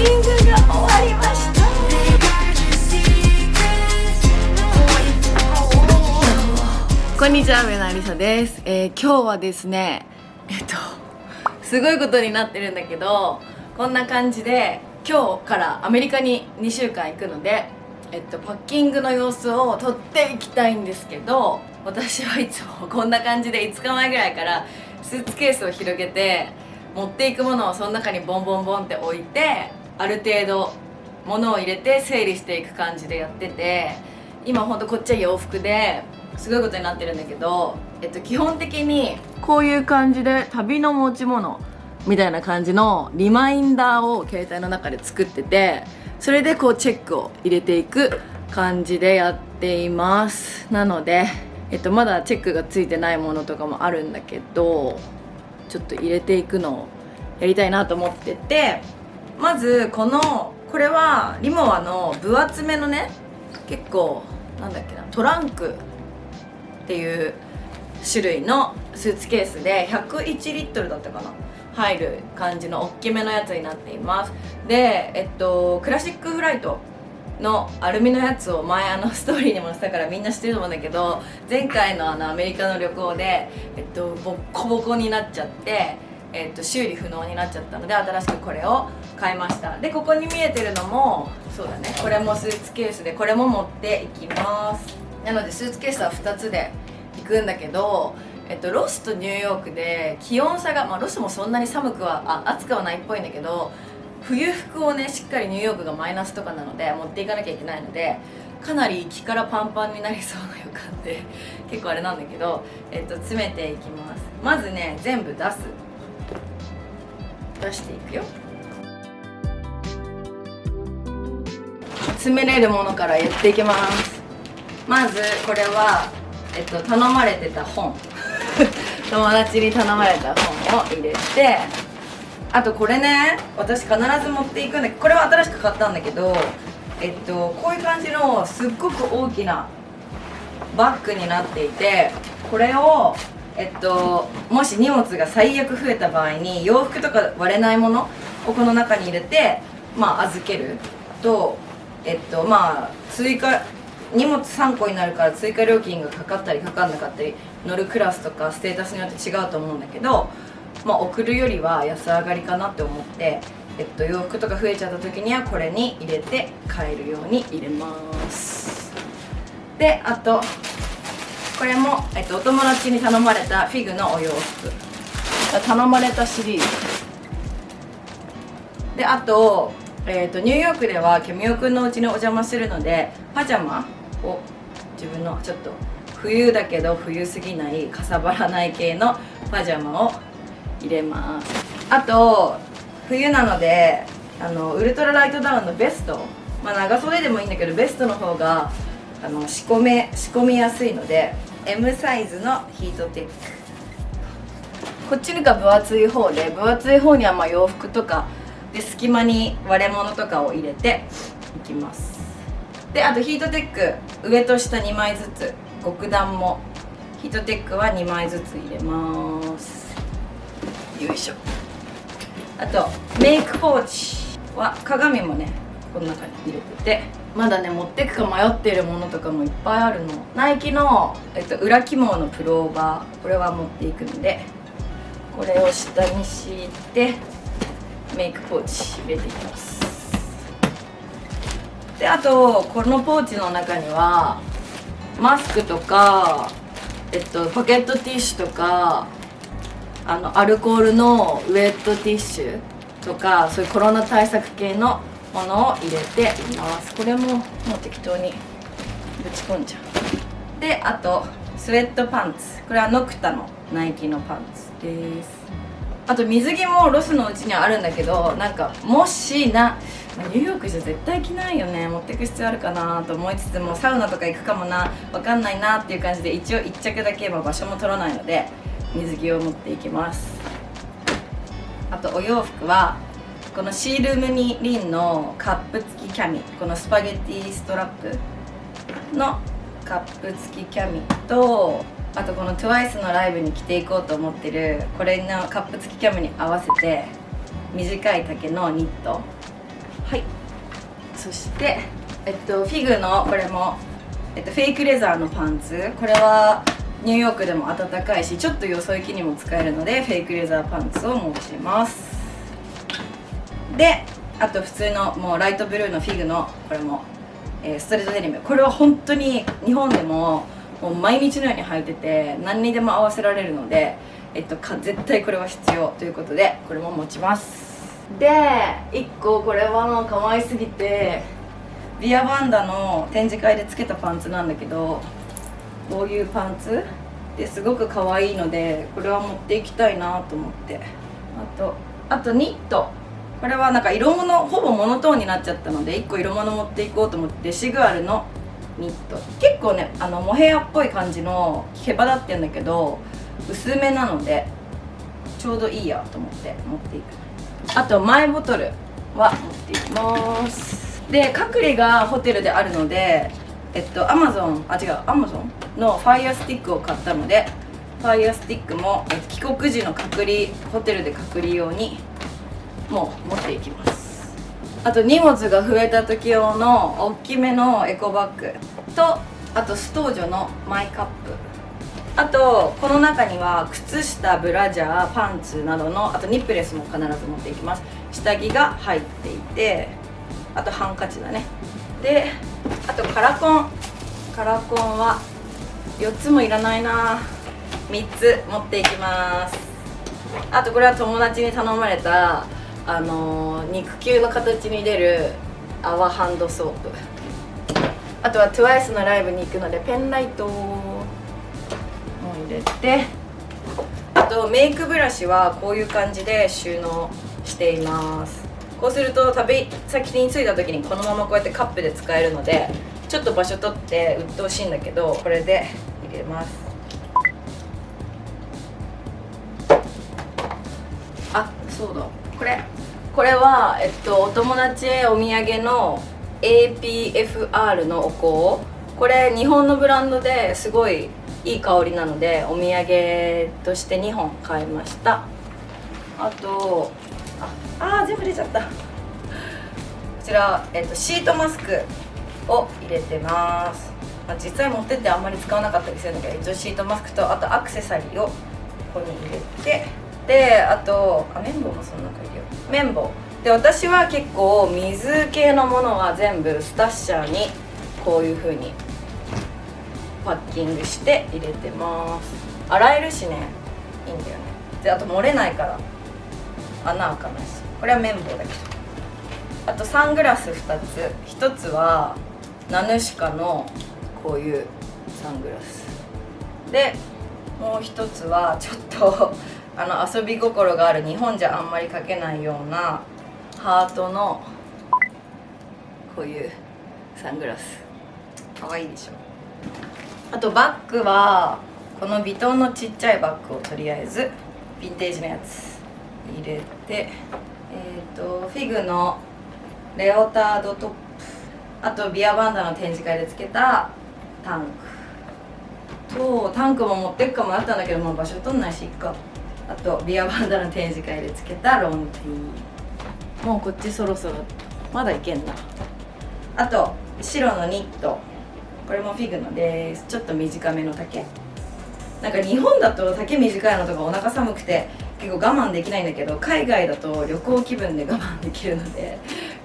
ングが終わりました。こんにちは、上野有沙です。今日はですねすごいことになってるんだけど、こんな感じで今日からアメリカに2週間行くので、パッキングの様子を撮っていきたいんですけど、私はいつもこんな感じで5日前ぐらいからスーツケースを広げて持っていくものをその中にボンボンボンって置いて、ある程度物を入れて整理していく感じでやってて、今ほんとこっちは洋服ですごいことになってるんだけど、基本的にこういう感じで旅の持ち物みたいな感じのリマインダーを携帯の中で作ってて、それでこうチェックを入れていく感じでやっています。なので、まだチェックがついてないものとかもあるんだけど、ちょっと入れていくのをやりたいなと思ってて、まずこれはリモアの分厚めのね、結構なんだっけな、トランクっていう種類のスーツケースで101リットルだったかな、入る感じの大きめのやつになっています。で、クラシックフライトのアルミのやつを前ストーリーにもしたからみんな知ってると思うんだけど、前回のアメリカの旅行で、ボッコボコになっちゃって、修理不能になっちゃったので、新しくこれを買いました。で、ここに見えてるのもそうだね、これもスーツケースで、これも持っていきます。なのでスーツケースは2つで行くんだけど、ロスとニューヨークで気温差が、ロスもそんなに暑くはないっぽいんだけど、冬服をねしっかりニューヨークがマイナスとかなので持っていかなきゃいけないので、かなり気からパンパンになりそうな予感で結構あれなんだけど、詰めていきます。まずね、全部出していくよ。詰めれるものからやっていきます。まずこれは、頼まれてた本友達に頼まれた本を入れて、あとこれね、私必ず持っていくんだけど、これは新しく買ったんだけど、こういう感じのすっごく大きなバッグになっていて、これをもし荷物が最悪増えた場合に洋服とか割れないものをこの中に入れて、預けると、追加荷物3個になるから追加料金がかかったりかかんなかったり、乗るクラスとかステータスによって違うと思うんだけど、送るよりは安上がりかなって思って、洋服とか増えちゃった時にはこれに入れて買えるように入れます。で、あとこれも、お友達に頼まれたフィグのお洋服、頼まれたシリーズで、あと、ニューヨークではケミオくんのお家にお邪魔するので、パジャマを自分のちょっと冬だけど冬すぎないかさばらない系のパジャマを入れます。あと冬なのでウルトラライトダウンのベスト、長袖でもいいんだけどベストの方が仕込みやすいので M サイズのヒートテック、こっちが分厚い方で、分厚い方には洋服とかで隙間に割れ物とかを入れていきます。で、あとヒートテック上と下2枚ずつ、極暖もヒートテックは2枚ずつ入れます。よいしょ。あとメイクポーチは鏡もねこの中に入れてて、まだね持ってくか迷っているものとかもいっぱいあるの。ナイキの、裏起毛のプローバー、これは持っていくので、これを下に敷いてメイクポーチ入れていきます。で、あとこのポーチの中にはマスクとか、ポケットティッシュとか、アルコールのウェットティッシュとか、そういうコロナ対策系のものを入れています。これももう適当にぶち込んじゃう。で、あとスウェットパンツ、これはノクタのナイキのパンツです。あと水着もロスのうちにはあるんだけど、もしニューヨークじゃ絶対着ないよね、持ってく必要あるかなと思いつつも、サウナとか行くかもな、わかんないなっていう感じで、一応1着だけ場所も取らないので水着を持っていきます。あとお洋服はこのシールムニリンのカップ付きキャミ、このスパゲッティストラップのカップ付きキャミと、あとこの TWICE のライブに着ていこうと思ってるこれのカップ付きキャミに合わせて短い丈のニットはい。そしてフィグのこれもフェイクレザーのパンツ、これはニューヨークでも暖かいしちょっとよそ行きにも使えるのでフェイクレザーパンツを持ちます。であと普通のもうライトブルーのフィグのこれも、ストレートデニム、これは本当に日本でももう毎日のように履いてて何にでも合わせられるので、絶対これは必要ということでこれも持ちます。で1個これはもう可愛すぎてビアバンダの展示会でつけたパンツなんだけど、こういうパンツですごく可愛いのでこれは持っていきたいなと思って、あとニット、これはなんか色物ほぼモノトーンになっちゃったので1個色物持っていこうと思って、シグアルのニット、結構ねモヘアっぽい感じの毛羽立ってんだけど薄めなのでちょうどいいやと思って持っていく。あとマイボトルは持っていきます。で隔離がホテルであるのでアマゾンのファイヤースティックを買ったので、ファイヤースティックも帰国時の隔離、ホテルで隔離用にもう持っていきます。あと荷物が増えた時用の大きめのエコバッグと、あとストージョのマイカップ、あとこの中には靴下、ブラジャー、パンツなどの、あとニップレスも必ず持っていきます。下着が入っていて、あとハンカチだね。であとカラコンは4つもいらないな、3つ持っていきます。あとこれは友達に頼まれた肉球の形に出る泡ハンドソープ、あとは TWICE のライブに行くのでペンライトも入れて、あとメイクブラシはこういう感じで収納しています。こうすると旅先に着いた時にこのままこうやってカップで使えるのでちょっと場所取って鬱陶しいんだけど、これで入れます。あ、そうだ、これはお友達へお土産の APFR のお香、これ日本のブランドですごいいい香りなのでお土産として2本買いました。あと全部出ちゃった。こちら、シートマスクを入れてます。実際持ってってあんまり使わなかったりするんだけど、一応シートマスクとあとアクセサリーをここに入れて、であと綿棒もその中入れよう。綿棒で、私は結構水系のものは全部スタッシャーにこういう風にパッキングして入れてます。洗えるしね、いいんだよね。であと漏れないから穴開かないし。これは綿棒だけど、あとサングラス2つ、1つはナヌシカのこういうサングラスで、もう1つはちょっと遊び心がある、日本じゃあんまりかけないようなハートのこういうサングラス、かわいいでしょ。あとバッグはこのヴィトンのちっちゃいバッグをとりあえずヴィンテージのやつ入れて、フィグのレオタードトップ、あとビアバンダの展示会でつけたタンクと、タンクも持ってくかもあったんだけどもう場所取んないしいっか。あとビアバンダの展示会でつけたロンティー、もうこっちそろそろまだいけんな。あと白のニット、これもフィグのです。ちょっと短めの丈、なんか日本だと丈短いのとかお腹寒くて結構我慢できないんだけど、海外だと旅行気分で我慢できるので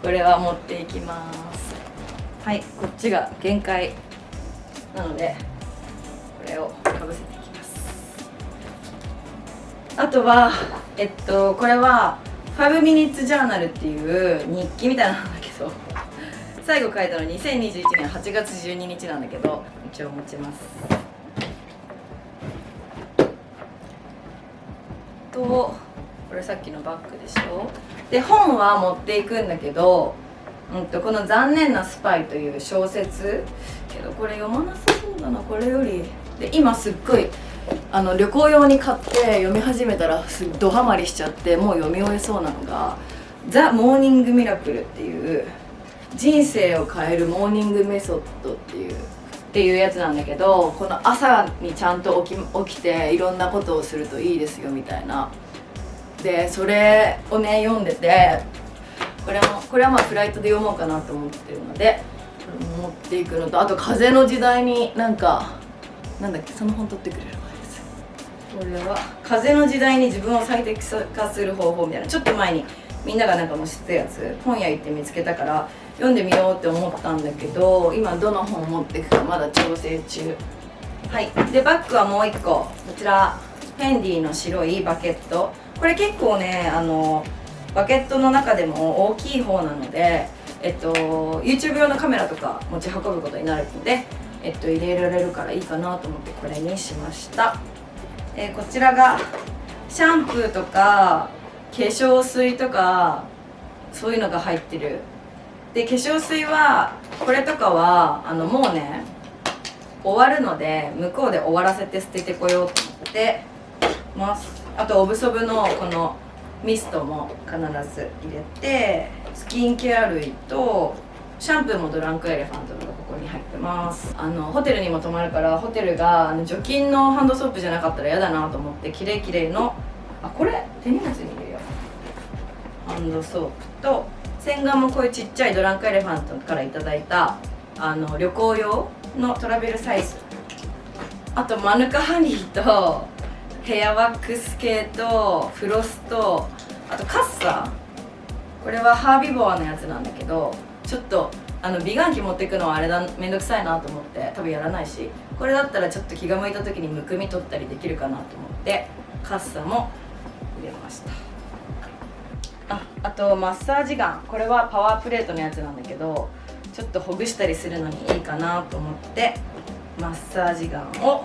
これは持っていきます。はい、こっちが限界なのでこれをかぶせていきます。あとはこれは5 minutes journal っていう日記みたいなのなんだけど最後書いたの2021年8月12日なんだけど一応持ちます。これさっきのバッグでしょ。で本は持っていくんだけど、この「残念なスパイ」という小説けどこれ読まなさそうだな、これより。で今すっごい旅行用に買って読み始めたらドハマりしちゃってもう読み終えそうなのが「ザ・モーニング・ミラクル」っていう人生を変えるモーニングメソッドっていうやつなんだけど、この朝にちゃんと起きていろんなことをするといいですよみたいな。でそれをね読んでて、これもこれはまあフライトで読もうかなと思ってるのでこれも持っていくのと、あと風の時代になんだっけ、その本取ってくれる前です。これは風の時代に自分を最適化する方法みたいな、ちょっと前にみんながなんか載せたやつ、本屋行って見つけたから読んでみようって思ったんだけど、今どの本持っていくかまだ調整中。はい。でバッグはもう1個、こちらフェンディの白いバケット。これ結構ねバケットの中でも大きい方なので、YouTube 用のカメラとか持ち運ぶことになるので、入れられるからいいかなと思ってこれにしました。こちらがシャンプーとか化粧水とかそういうのが入ってる。で化粧水はこれとかはもうね終わるので向こうで終わらせて捨ててこようと思ってます。あとオブソブのこのミストも必ず入れて、スキンケア類とシャンプーもドランクエレファントのがここに入ってます。ホテルにも泊まるから、ホテルが除菌のハンドソープじゃなかったら嫌だなと思って、キレイキレイのこれ手荷物に入れよう、ハンドソープと洗顔もこういうちっちゃいドランクエレファントからいただいた旅行用のトラベルサイズ、あとマヌカハニーとヘアワックス系とフロスと、あとカッサ、これはハービボアのやつなんだけど、ちょっと美顔器持っていくのはあれだ、めんどくさいなと思って多分やらないし、これだったらちょっと気が向いた時にむくみ取ったりできるかなと思ってカッサも入れました。あとマッサージガン、これはパワープレートのやつなんだけど、ちょっとほぐしたりするのにいいかなと思ってマッサージガンを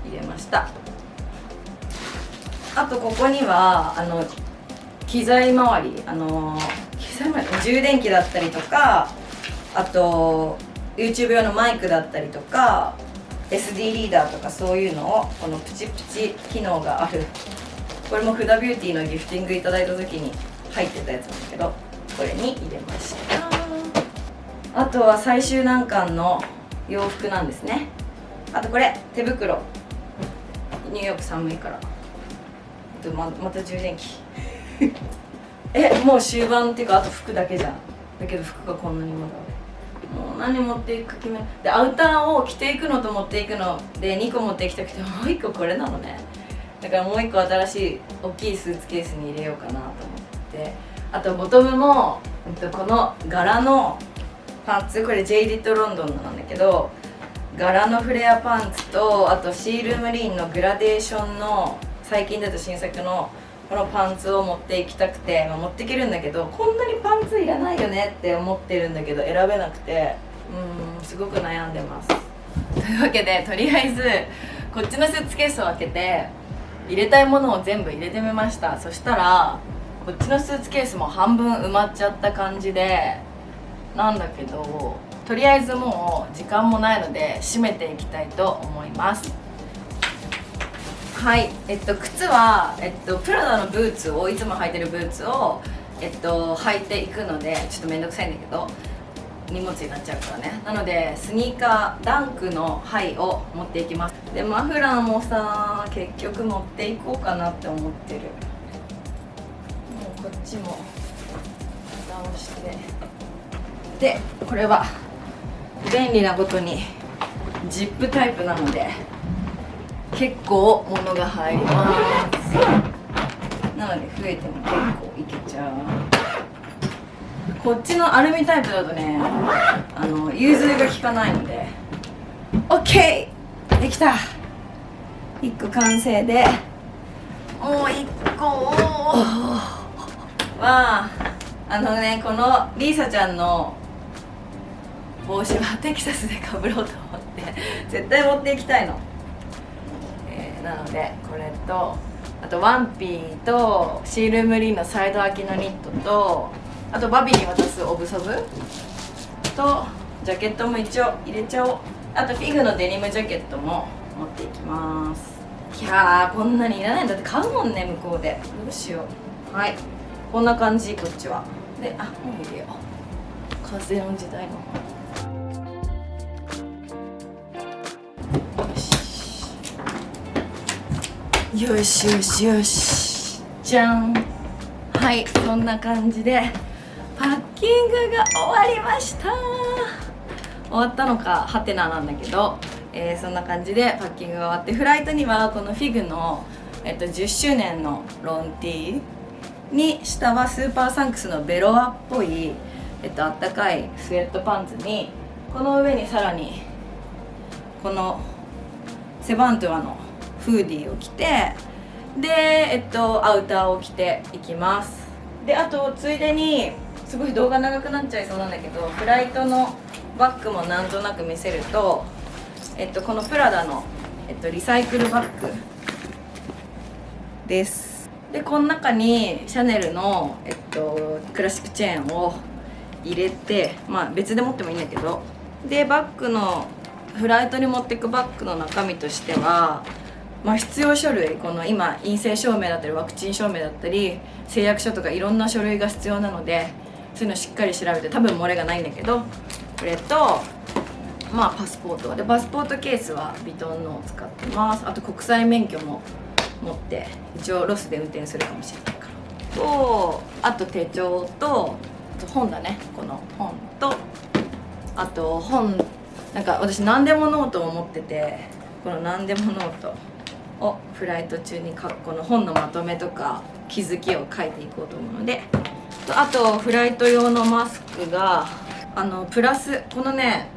入れました。あとここには機材周り、充電器だったりとか、あと YouTube 用のマイクだったりとか SD リーダーとかそういうのを、このプチプチ機能がある、これもフダビューティーのギフティングいただいた時に入ってたやつなんだけど、これに入れました。あとは最終難関の洋服なんですね。あとこれ手袋、ニューヨーク寒いから。また充電器もう終盤っていうか、あと服だけじゃん。だけど服がこんなにまだある。もう何持っていくか決めで、アウターを着ていくのと持っていくので2個持ってきたくて、もう1個これなのね。だからもう1個新しい大きいスーツケースに入れようかなと思って、あとボトムも、この柄のパンツ、これ J リットロンドンのなんだけど、柄のフレアパンツと、あとシールムリーンのグラデーションの最近出た新作のこのパンツを持っていきたくて、持っていけるんだけど、こんなにパンツいらないよねって思ってるんだけど選べなくて、すごく悩んでます。というわけでとりあえずこっちのスーツケースを開けて入れたいものを全部入れてみました。そしたらこっちのスーツケースも半分埋まっちゃった感じでなんだけど、とりあえずもう時間もないので締めていきたいと思います。はい、靴は、プラダのブーツを、いつも履いてるブーツを、履いていくのでちょっとめんどくさいんだけど荷物になっちゃうからね。なのでスニーカーダンクのハイを持っていきます。でマフラーもさ結局持っていこうかなって思ってる。もうこっちも直して、でこれは便利なことにジップタイプなので結構物が入ります。なので増えても結構いけちゃう。こっちのアルミタイプだとね融通が効かないので OK できた。1個完成で、もう1個はこのリーサちゃんの帽子はテキサスでかぶろうと思って絶対持っていきたいの。なのでこれと、あとワンピーとシールムリーンのサイド開きのニットと、あとバビーに渡すオブソブとジャケットも一応入れちゃおう。あとフィグのデニムジャケットも持っていきます。いやーこんなにいらないんだって、買うもんね向こうで。どうしよう。はい、こんな感じ。こっちはでもう入れよう。風の時代のよしよしよし、じゃん。はい、こんな感じでパッキングが終わりました。終わったのかハテナなんだけど、そんな感じでパッキングが終わって、フライトにはこのフィグの、10周年のロンティーに、下はスーパーサンクスのベロアっぽい、あったかいスウェットパンツに、この上にさらにこのセバントゥアのフーディーを着て、で、アウターを着ていきます。で、あとついでにすごい動画長くなっちゃいそうなんだけど、フライトのバッグもなんとなく見せると、このプラダの、リサイクルバッグです。で、この中にシャネルの、クラシックチェーンを入れて、まあ別で持ってもいいんだけど、でバッグのフライトに持っていくバッグの中身としては、まあ、必要書類、この今陰性証明だったりワクチン証明だったり誓約書とかいろんな書類が必要なので、そういうのしっかり調べて、多分漏れがないんだけど、これとまあパスポートで、パスポートケースはヴィトンのを使ってます。あと国際免許も持って、一応ロスで運転するかもしれないからと、あと手帳と、あと本だね、この本と、あと本、なんか私何でもノートを持ってて、この何でもノートをフライト中にこの本のまとめとか気づきを書いていこうと思うので、あとフライト用のマスクがプラス、このね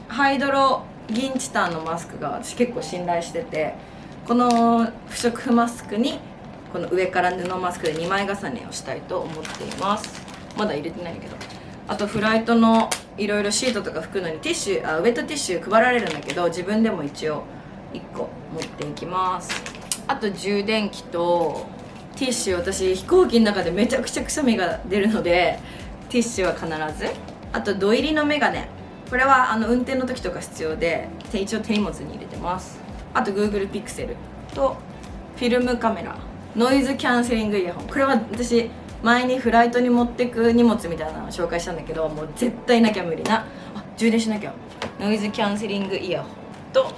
ハイドロ銀チタンのマスクが私結構信頼してて、この不織布マスクにこの上から布マスクで2枚重ねをしたいと思っています。まだ入れてないんだけど、あとフライトのいろいろシートとか拭くのにティッシュ、ウェットティッシュ配られるんだけど、自分でも一応1個持っていきます。あと充電器とティッシュ、私飛行機の中でめちゃくちゃくしゃみが出るのでティッシュは必ず。あと土入りのメガネ、これは運転の時とか必要で一応手荷物に入れてます。あと Google Pixel とフィルムカメラ、ノイズキャンセリングイヤホン、これは私前にフライトに持ってく荷物みたいなのを紹介したんだけど、もう絶対なきゃ無理な、充電しなきゃ、ノイズキャンセリングイヤホンと、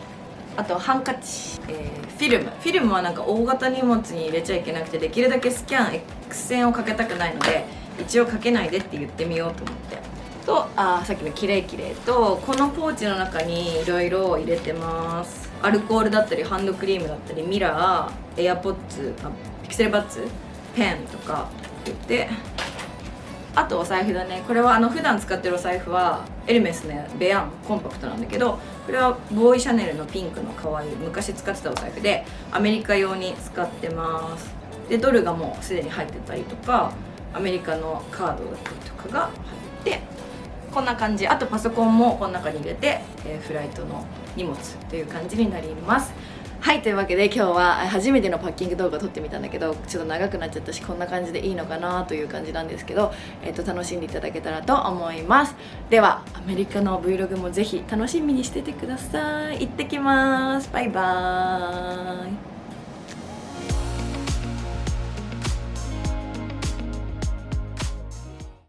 あとハンカチ、フィルムはなんか大型荷物に入れちゃいけなくて、できるだけスキャン X 線をかけたくないので一応かけないでって言ってみようと思って、とさっきのキレイキレイと、このポーチの中にいろいろ入れてます。アルコールだったりハンドクリームだったりミラー、エアポッツ、ピクセルバッツ、ペンとか入れて、あとお財布だね。これは普段使ってるお財布はエルメスのベアンコンパクトなんだけど、これはボーイシャネルのピンクの可愛い昔使ってたお財布でアメリカ用に使ってます。でドルがもうすでに入ってたりとか、アメリカのカードだったりとかが入って、こんな感じ。あとパソコンもこの中に入れて、フライトの荷物という感じになります。はい、というわけで今日は初めてのパッキング動画を撮ってみたんだけど、ちょっと長くなっちゃったし、こんな感じでいいのかなという感じなんですけど、楽しんでいただけたらと思います。ではアメリカの Vlog もぜひ楽しみにしててください。行ってきます。バイバーイ。